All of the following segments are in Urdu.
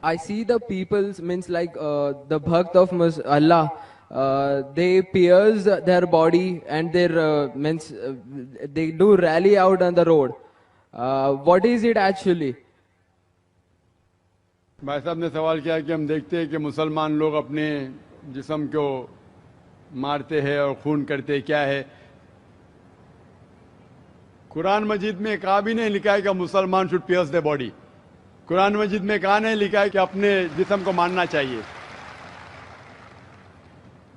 I see the people's means like the bhakt of Allah. They pierce their body and their means they do rally out on the road. What is it actually? بھائی صاحب نے سوال کیا کہ ہم دیکھتے ہیں کہ مسلمان لوگ اپنے جسم کو مارتے ہیں اور خون کرتے ہیں، کیا ہے؟ قرآن مجید میں کہا بھی نہیں لکھا ہے کہ مسلمان شوڈ پیئرس دی باڈی. قرآن مجید میں کہا نہیں لکھا ہے کہ اپنے جسم کو مارنا چاہیے.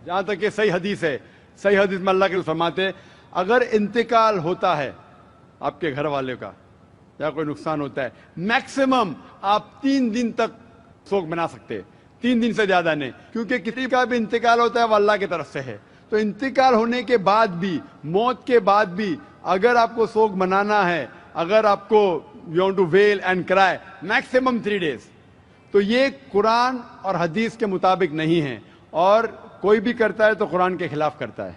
جہاں تک کہ صحیح حدیث ہے، صحیح حدیث میں اللہ کے رسول فرماتے ہیں اگر انتقال ہوتا ہے آپ کے گھر والے کا یا کوئی نقصان ہوتا ہے، میکسیمم آپ 3 دن تک سوگ بنا سکتے ہیں، 3 دن سے زیادہ نہیں، کیونکہ کسی کا بھی انتقال ہوتا ہے وہ اللہ کی طرف سے ہے. تو انتقال ہونے کے بعد بھی، موت کے بعد بھی اگر آپ کو سوگ منانا ہے، اگر آپ کو you want to avail and کرائے، میکسیمم 3 days. تو یہ قرآن اور حدیث کے مطابق نہیں ہے، اور کوئی بھی کرتا ہے تو قرآن کے خلاف کرتا ہے.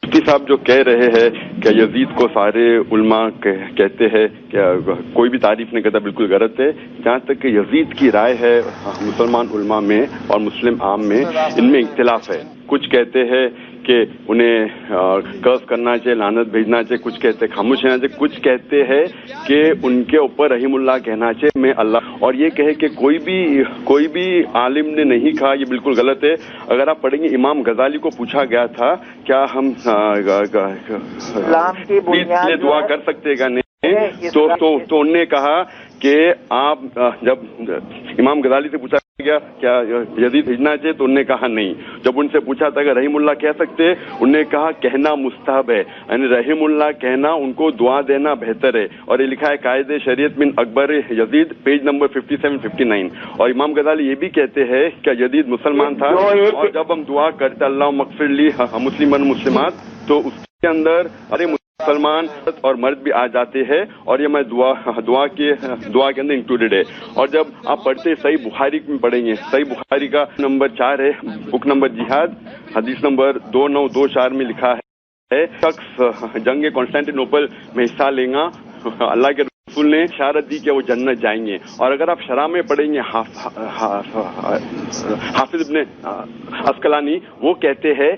مفتی صاحب جو کہہ رہے ہیں کہ یزید کو سارے علماء کہتے ہیں کہ کوئی بھی تعریف نہیں کرتا، بالکل غلط ہے. جہاں تک کہ یزید کی رائے ہے مسلمان علماء میں اور مسلم عام میں، ان میں اختلاف ہے. کچھ کہتے ہیں کہ انہیں قرض کرنا چاہیے، لعنت بھیجنا چاہیے، کچھ کہتے ہیں خاموش رہنا چاہیے، کچھ کہتے ہیں کہ ان کے اوپر رحیم اللہ کہنا چاہیے میں اللہ. اور یہ کہے کہ کوئی بھی عالم نے نہیں کہا، یہ بالکل غلط ہے. اگر آپ پڑھیں گے امام غزالی کو پوچھا گیا تھا کیا ہم دعا کر سکتے گا نہیں، تو انہوں نے کہا کہ آپ جب امام غزالی سے پوچھا گیا کیا یزید بھیجنا چاہیے تو انہوں نے کہا نہیں. جب ان سے پوچھا تھا کہ رحیم اللہ کہہ سکتے، انہوں نے کہا کہنا مستحب ہے، یعنی رحیم اللہ کہنا ان کو دعا دینا بہتر ہے. اور یہ لکھا ہے قائد شریعت من اکبر یزید، پیج نمبر 57-59. اور امام غزالی یہ بھی کہتے ہیں کہ یزید مسلمان تھا، اور جب ہم دعا کرتے اللہ مغفر لی مسلمان مسلمات، تو اس کے اندر ارے مسلمان اور مرد بھی آ جاتے ہیں، اور یہ میں دعا کے اندر انکلوڈیڈ ہے. اور جب آپ پڑھتے صحیح بخاری میں پڑھیں گے، صحیح بخاری کا نمبر 4 ہے، بک نمبر جہاد، حدیث نمبر 2924 میں لکھا ہے شخص جنگ قسطنطنیپل میں حصہ لے گا، اللہ کے رسول نے اشارت دی کہ وہ جنت جائیں گے. اور اگر آپ شرح میں پڑھیں گے حافظ ابن عسقلانی، وہ کہتے ہیں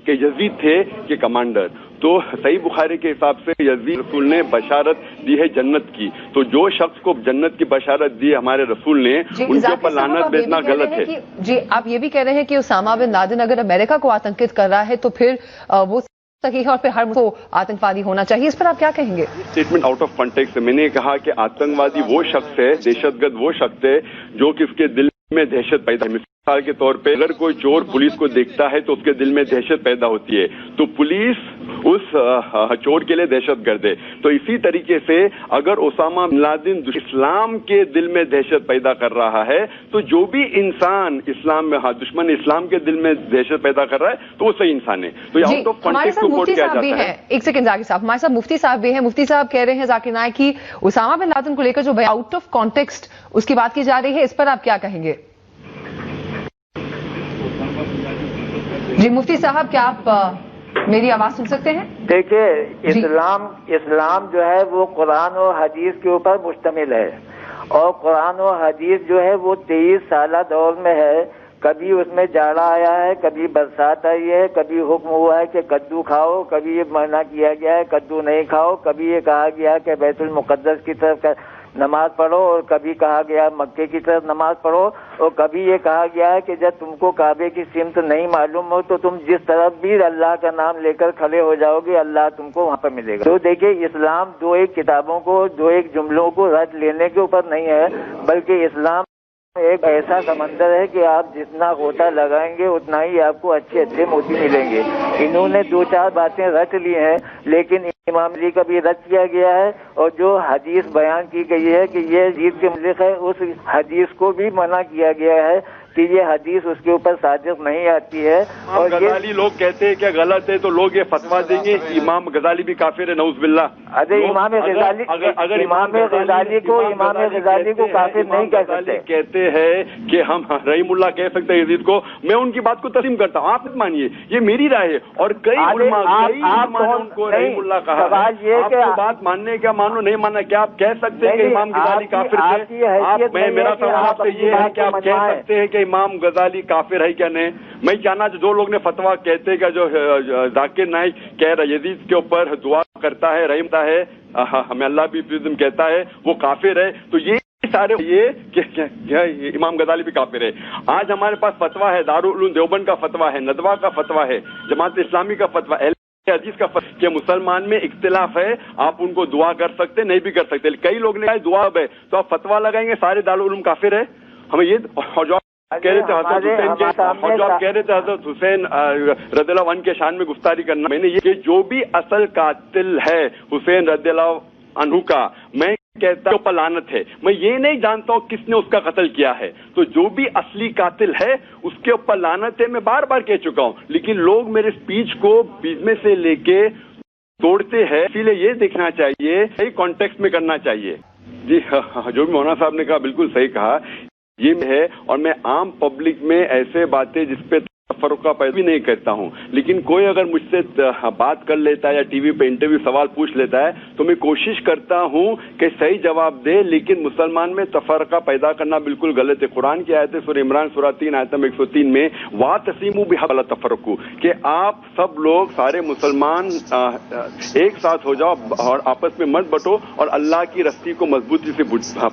کہ یزید تھے کہ کمانڈر. تو صحیح بخاری کے حساب سے یزید رسول نے بشارت دی ہے جنت کی. تو جو شخص کو جنت کی بشارت دی ہمارے رسول نے، ان کے اوپر لعنت بھیجنا غلط ہے. جی آپ یہ بھی کہہ رہے ہیں کہ اسامہ بن لادن اگر امریکہ کو آتنکت کر رہا ہے تو پھر وہ صحیح ہے اور پھر ہر کو آتنکوادی ہونا چاہیے، اس پر آپ کیا کہیں گے؟ Statement out of context. میں نے کہا کہ آتنکوادی وہ شخص ہے، دہشت گرد وہ شخص ہے جو کہ اس کے دل میں دہشت پیدا ہے. مثال کے طور پہ اگر کوئی چور پولیس کو دیکھتا ہے تو اس کے دل میں دہشت پیدا ہوتی ہے، تو پولیس اس چور کے لیے دہشت گرد ہے. تو اسی طریقے سے اگر اسامہ بن لادن اسلام کے دل میں دہشت پیدا کر رہا ہے، تو جو بھی انسان اسلام میں دشمن اسلام کے دل میں دہشت پیدا کر رہا ہے تو وہ صحیح انسان ہے. تو یہ آؤٹ آف کانٹیکسٹ کو کوٹ کیا جاتا ہے. ایک سیکنڈ ذاکر صاحب، ہمارے ساتھ مفتی صاحب بھی ہیں. مفتی صاحب کہہ رہے ہیں ذاکر نائک کی اسامہ بن لادن کو لے کر جو آؤٹ آف کانٹیکسٹ اس کی بات کی جا رہی ہے، اس پر آپ کیا کہیں گے؟ جی مفتی صاحب، کیا آپ میری آواز سن سکتے ہیں؟ دیکھیے اسلام جو ہے وہ قرآن و حدیث کے اوپر مشتمل ہے، اور قرآن و حدیث جو ہے وہ 23 سالہ دور میں ہے. کبھی اس میں جاڑا آیا ہے، کبھی برسات آئی ہے، کبھی حکم ہوا ہے کہ کدو کھاؤ، کبھی یہ منع کیا گیا ہے کدو نہیں کھاؤ، کبھی یہ کہا گیا کہ بیت المقدس کی طرف نماز پڑھو، اور کبھی کہا گیا مکے کی طرف نماز پڑھو، اور کبھی یہ کہا گیا ہے کہ جب تم کو کعبے کی سمت نہیں معلوم ہو تو تم جس طرف بھی اللہ کا نام لے کر کھڑے ہو جاؤ گے اللہ تم کو وہاں پر ملے گا. تو دیکھیے اسلام 2-1 کتابوں کو 2-1 جملوں کو رد لینے کے اوپر نہیں ہے، بلکہ اسلام ایک ایسا سمندر ہے کہ آپ جتنا غوطہ لگائیں گے اتنا ہی آپ کو اچھے موتی ملیں گے. انہوں نے 2-4 باتیں رٹ لی ہیں، لیکن امام علی کا بھی رد کیا گیا ہے، اور جو حدیث بیان کی گئی ہے کہ یہ یزید کے ملک ہے، اس حدیث کو بھی منع کیا گیا ہے. کہ یہ حدیث اس کے اوپر صادق نہیں آتی ہے. اور غزالی لوگ کہتے ہیں کہ غلط ہے تو لوگ یہ فتوا دیں گے امام غزالی بھی کافر ہے نعوذ باللہ. ارے امام غزالی کو کافر نہیں کہہ سکتے. کہتے ہیں کہ ہم رحیم اللہ کہہ سکتے ہیں یزید کو. میں ان کی بات کو تسلیم کرتا ہوں, آپ مانیے یہ میری رائے ہے اور کئی علماء نے ان کو رحیم اللہ کہا. آپ کو بات ماننے کیا مانو نہیں ماننا, کیا آپ کہہ سکتے ہیں کہ امام غزالی کافر تھے؟ میرا سوال آپ سے یہ ہے کہ آپ کہہ سکتے ہیں کہ امام غزالی کافر ہے کیا نہیں؟ میں جاننا جو لوگ نے فتوا کہتے کہ جو ذاکر نائک کہہ رہا یزید کے اوپر دعا کرتا ہے رحمتا ہے ہمیں اللہ بھی کہتا ہے وہ کافر ہے, تو یہ سارے یہ کہ امام غزالی بھی کافر ہے. آج ہمارے پاس فتوا ہے, دارالعلوم دیوبند کا فتوا ہے, ندوہ کا فتوا ہے, جماعت اسلامی کا فتوا, حدیث کا فتوا کہ مسلمان میں اختلاف ہے, آپ ان کو دعا کر سکتے نہیں بھی کر سکتے. کئی لوگ نے کہا دعا ہے تو آپ فتوا لگائیں گے سارے دارالعلوم کافر ہے. ہمیں یہ کہہ رہے تھے حضرت حسین کے, اور جو آپ کہہ رہے تھے حضرت حسین رضی اللہ عنہ کے شان میں گفتاری کرنا, میں نے یہ کہ جو بھی اصل قاتل ہے حسین رضی اللہ عنہ کا, میں کہتا ہوں لعنت ہے. میں یہ نہیں جانتا ہوں کس نے اس کا قتل کیا ہے, تو جو بھی اصلی قاتل ہے اس کے اوپر لعنت ہے. میں بار بار کہہ چکا ہوں, لیکن لوگ میرے اسپیچ کو بیچ میں سے لے کے توڑتے ہیں. اسی لیے یہ دیکھنا چاہیے صحیح کانٹیکسٹ میں کرنا چاہیے. جی جو بھی مولانا صاحب نے کہا بالکل صحیح کہا, یہ ہے. اور میں عام پبلک میں ایسے باتیں جس پہ تفرقہ پیدا بھی نہیں کرتا ہوں, لیکن کوئی اگر مجھ سے بات کر لیتا ہے یا ٹی وی پہ انٹرویو سوال پوچھ لیتا ہے تو میں کوشش کرتا ہوں کہ صحیح جواب دے, لیکن مسلمان میں تفرقہ پیدا کرنا بالکل غلط ہے. قرآن کی آیت ہے سورہ عمران سورہ 3 آیت نمبر 103 میں وَاعْتَصِمُوا بِحَبْلِ اللَّهِ تَفَرَّقُوا, کہ آپ سب لوگ سارے مسلمان ایک ساتھ ہو جاؤ اور آپس میں مت بٹو اور اللہ کی رسی کو مضبوطی سے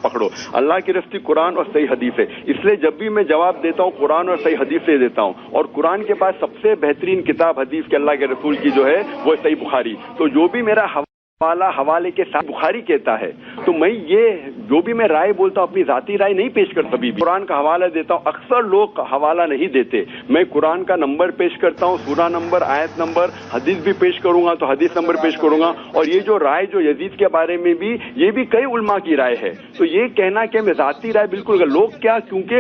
پکڑو. اللہ کی رسی قرآن اور صحیح حدیث ہے. اس لیے جب بھی میں جواب دیتا ہوں قرآن اور صحیح حدیث سے دیتا ہوں, اور قرآن کے بعد سب سے بہترین کتاب حدیث کے اللہ کے رسول کی جو ہے وہ صحیح بخاری. تو جو بھی میرا حوالے کے ساتھ بخاری کہتا ہے, تو میں یہ جو بھی میں رائے بولتا ہوں اپنی ذاتی رائے نہیں پیش کرتا. بھی قرآن کا حوالہ دیتا ہوں, اکثر لوگ حوالہ نہیں دیتے. میں قرآن کا نمبر پیش کرتا ہوں, سورہ نمبر, آیت نمبر, حدیث بھی پیش کروں گا تو حدیث نمبر پیش کروں گا. اور یہ جو رائے جو یزید کے بارے میں بھی, یہ بھی کئی علماء کی رائے ہے. تو یہ کہنا کہ میں ذاتی رائے بالکل لوگ کیا, کیونکہ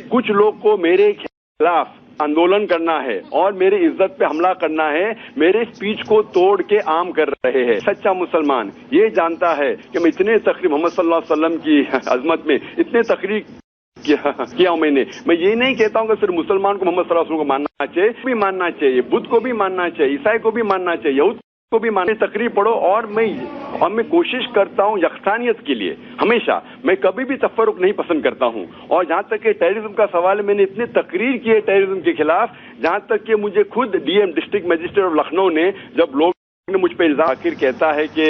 کچھ لوگ کو میرے خلاف آندولن کرنا ہے اور میری عزت پہ حملہ کرنا ہے, میرے اسپیچ کو توڑ کے عام کر رہے ہیں. سچا مسلمان یہ جانتا ہے کہ میں اتنے تقریر محمد صلی اللہ علیہ وسلم کی عظمت میں اتنے تقریر کیا ہوں. میں یہ نہیں کہتا ہوں کہ صرف مسلمان کو محمد صلی اللہ علیہ وسلم کو ماننا چاہیے, بھی ماننا چاہیے, بدھ کو بھی ماننا چاہیے, عیسائی کو بھی ماننا چاہیے, یہود کو بھی ماننے. تقریر پڑھو. اور میں کوشش کرتا ہوں یکسانیت کے لیے ہمیشہ. میں کبھی بھی تفرق نہیں پسند کرتا ہوں. اور جہاں تک کہ ٹیررزم کا سوال ہے, میں نے اتنے تقریر کی ہے ٹیررزم کے خلاف, جہاں تک کہ مجھے خود D M district magistrate of Lucknow نے, جب لوگ نے مجھ پہ الزام کہتا ہے کہ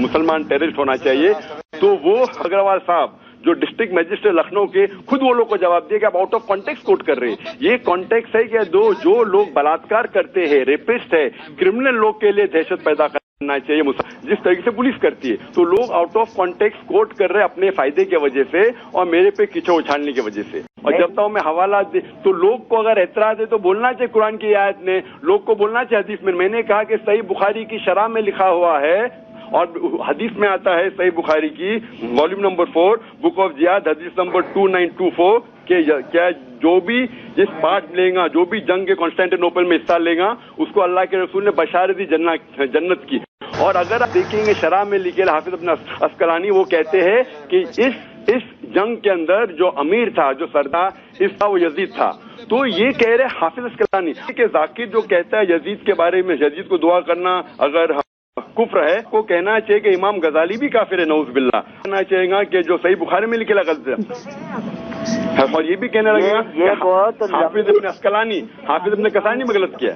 مسلمان ٹیررسٹ ہونا چاہیے, تو وہ اگروال صاحب جو ڈسٹرکٹ مجسٹریٹ لکھنؤ کے, خود وہ لوگ کو جواب دیا کہ آپ آؤٹ آف کانٹیکس کوٹ کر رہے ہیں. یہ کانٹیکس ہے کہ جو لوگ بلاತ್ಕಾರ کرتے ہیں, ریپسٹ ہے, کرمنل لوگ کے لیے دہشت پیدا کرنا چاہیے جس طریقے سے پولیس کرتی ہے. تو لوگ آؤٹ آف کانٹیکس کوٹ کر رہے اپنے فائدے کی وجہ سے اور میرے پہ کیچڑ اچھالنے کی وجہ سے. اور جب تک میں حوالہ دے تو لوگ کو اگر اعتراض ہے تو بولنا چاہیے قرآن کی آیت نے, لوگ کو بولنا چاہیے حدیث میں. میں نے کہا کہ صحیح بخاری کی شرح میں لکھا ہوا ہے اور حدیث میں آتا ہے صحیح بخاری کی والیوم نمبر 4 بک آف جہاد حدیث نمبر 2924 کہ کیا جو بھی اس پارٹ لے گا, جو بھی جنگ کے کانسٹینٹینوپل میں حصہ لے گا, اس کو اللہ کے رسول نے بشارت دی جنت کی. اور اگر آپ دیکھیں گے شرح میں لکھے حافظ ابن عسقلانی, وہ کہتے ہیں کہ اس جنگ کے اندر جو امیر تھا, جو سردار اس کا وہ یزید تھا. تو یہ کہہ رہے حافظ عسقلانی کہ ذاکر جو کہتا ہے یزید کے بارے میں, یزید کو دعا کرنا اگر کفر ہے, کو کہنا چاہیے کہ امام غزالی بھی کافر ہے نعوذ باللہ. کہنا چاہیے گا کہ جو صحیح بخاری میں لکھے غلط ہے, اور یہ بھی کہنے لگے گا حافظ ابن عسقلانی, حافظ ابن کسانی میں غلط کیا.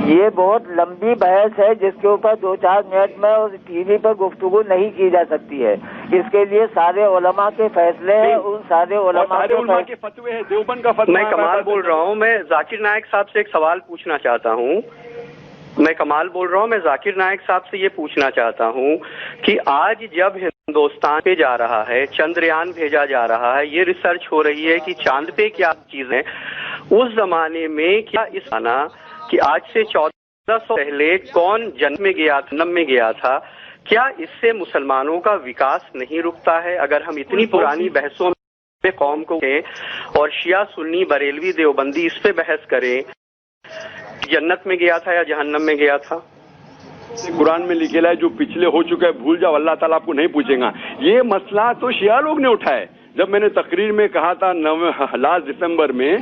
یہ بہت لمبی بحث ہے جس کے اوپر 2-4 منٹ میں ٹی وی پر گفتگو نہیں کی جا سکتی ہے. اس کے لیے سارے علماء کے فیصلے ہیں, ان سارے علماء کے فتوے ہیں. دیوبند کا فتویٰ. میں کمال بول رہا ہوں. میں ذاکر نائک صاحب سے ایک سوال پوچھنا چاہتا ہوں. میں کمال بول رہا ہوں. میں ذاکر نائک صاحب سے یہ پوچھنا چاہتا ہوں کہ آج جب ہندوستان پہ جا رہا ہے, چندریان بھیجا جا رہا ہے, یہ ریسرچ ہو رہی ہے کہ چاند پہ کیا چیزیں, اس زمانے میں کیا اس آنا کہ آج سے 1400 پہلے کون جنت میں گیا تھا, جہنم میں گیا تھا, کیا اس سے مسلمانوں کا وکاس نہیں رکتا ہے؟ اگر ہم اتنی پرانی بحثوں قوم کو اور شیعہ سنی بریلوی دیوبندی اس پہ بحث کریں جنت میں گیا تھا یا جہنم میں گیا تھا. قرآن میں لکھا ہے جو پچھلے ہو چکا ہے بھول جاؤ، اللہ تعالیٰ آپ کو نہیں پوچھے گا. یہ مسئلہ تو شیعہ لوگ نے اٹھایا. جب میں نے تقریر میں کہا تھا لاسٹ دسمبر میں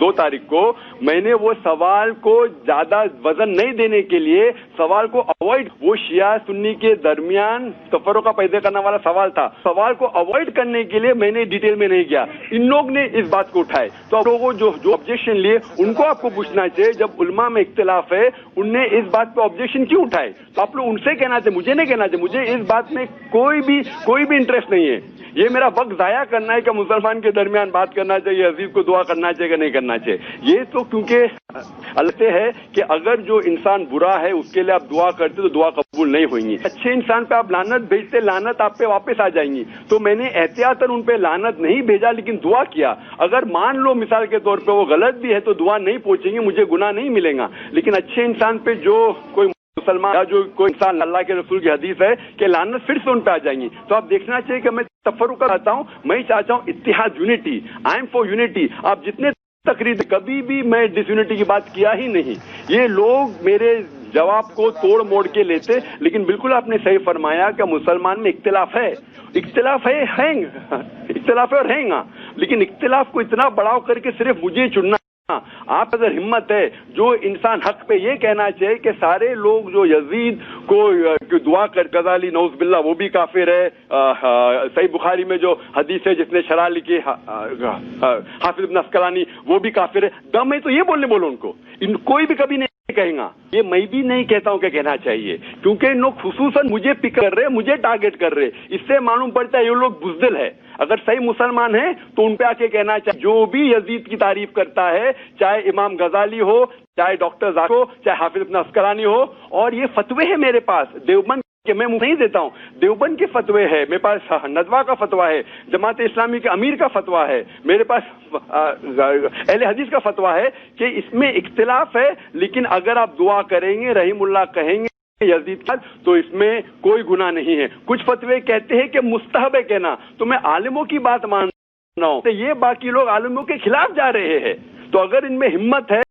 2 تاریخ کو، میں نے وہ سوال کو زیادہ وزن نہیں دینے کے لیے سوال کو اوائڈ، وہ شیعہ سنی کے درمیان تفرقہ پیدا کرنے والا سوال تھا، سوال کو اوائڈ کرنے کے لیے میں نے ڈیٹیل میں نہیں گیا. ان لوگ نے اس بات کو اٹھائے تو آپ لوگوں جو آبجیکشن لیے ان کو آپ کو پوچھنا چاہیے. جب علماء میں اختلاف ہے ان نے اس بات پہ آبجیکشن کیوں اٹھائے؟ تو آپ لوگ ان سے کہنا چاہیے، مجھے نہیں کہنا چاہیے. مجھے اس بات میں کوئی بھی انٹرسٹ نہیں ہے. یہ میرا وقت ضائع کرنا ہے کہ مسلمان کے درمیان بات کرنا چاہیے، عزیز کو دعا کرنا چاہیے کہ نہیں کرنا چاہیے. یہ تو کیونکہ اللہ سے ہے کہ اگر جو انسان برا ہے اس کے لیے آپ دعا کرتے تو دعا قبول نہیں ہوئیں گی. اچھے انسان پہ آپ لعنت بھیجتے، لعنت آپ پہ واپس آ جائیں گی. تو میں نے احتیاطاً ان پہ لعنت نہیں بھیجا لیکن دعا کیا. اگر مان لو مثال کے طور پہ وہ غلط بھی ہے تو دعا نہیں پہنچیں گی، مجھے گناہ نہیں ملے گا. لیکن اچھے انسان پہ جو کوئی مسلمان یا جو کوئی انسان، اللہ کے رسول کی حدیث ہے کہ لعنت پھر سے ان پہ آ جائیں گی. تو آپ دیکھنا چاہیے کہ میں تفرقہ چاہتا ہوں، میں چاہتا ہوں اتحاد، unity. I am for unity. آپ جتنے تقریر، کبھی بھی میں ڈس یونٹی کی بات کیا ہی نہیں. یہ لوگ میرے جواب کو توڑ موڑ کے لیتے. لیکن بالکل آپ نے صحیح فرمایا کہ مسلمان میں اختلاف ہے، اختلاف ہے اور ہیں گا. لیکن اختلاف کو اتنا بڑھاؤ کر کے صرف مجھے چننا، آپ اگر ہمت ہے جو انسان حق پہ یہ کہنا چاہیے کہ سارے لوگ جو یزید کو دعا کر غزالی نعوذ باللہ وہ بھی کافر ہے. صحیح بخاری میں جو حدیث ہے جس نے شرح لکھی حافظ ابن عسقلانی وہ بھی کافر ہے. دم ہے تو یہ بولو ان کو. کوئی بھی کبھی نہیں کہیں گا. یہ میں بھی نہیں کہتا ہوں کہ کہنا چاہیے کیونکہ ان لوگ خصوصاً مجھے پک کر رہے، مجھے ٹارگٹ کر رہے. اس سے معلوم پڑتا ہے یہ لوگ بزدل ہے. اگر صحیح مسلمان ہیں تو ان پہ آ کے کہنا چاہیے جو بھی یزید کی تعریف کرتا ہے، چاہے امام غزالی ہو، چاہے ڈاکٹر ذاکر ہو، چاہے حافظ ابن عسقلانی ہو. اور یہ فتوے ہیں میرے پاس دیوبند کہ میں نہیں دیتا ہوں، دیوبند کے فتوے ہے میرے پاس، ندوہ کا فتویٰ ہے، جماعت اسلامی کے امیر کا فتویٰ ہے میرے پاس، اہل حدیث کا فتویٰ ہے کہ اس میں اختلاف ہے. لیکن اگر آپ دعا کریں گے، رحیم اللہ کہیں گے یزید کا، تو اس میں کوئی گناہ نہیں ہے. کچھ فتوے کہتے ہیں کہ مستحب ہے کہنا، تو میں عالموں کی بات مان رہا ہوں. یہ باقی لوگ عالموں کے خلاف جا رہے ہیں. تو اگر ان میں ہمت ہے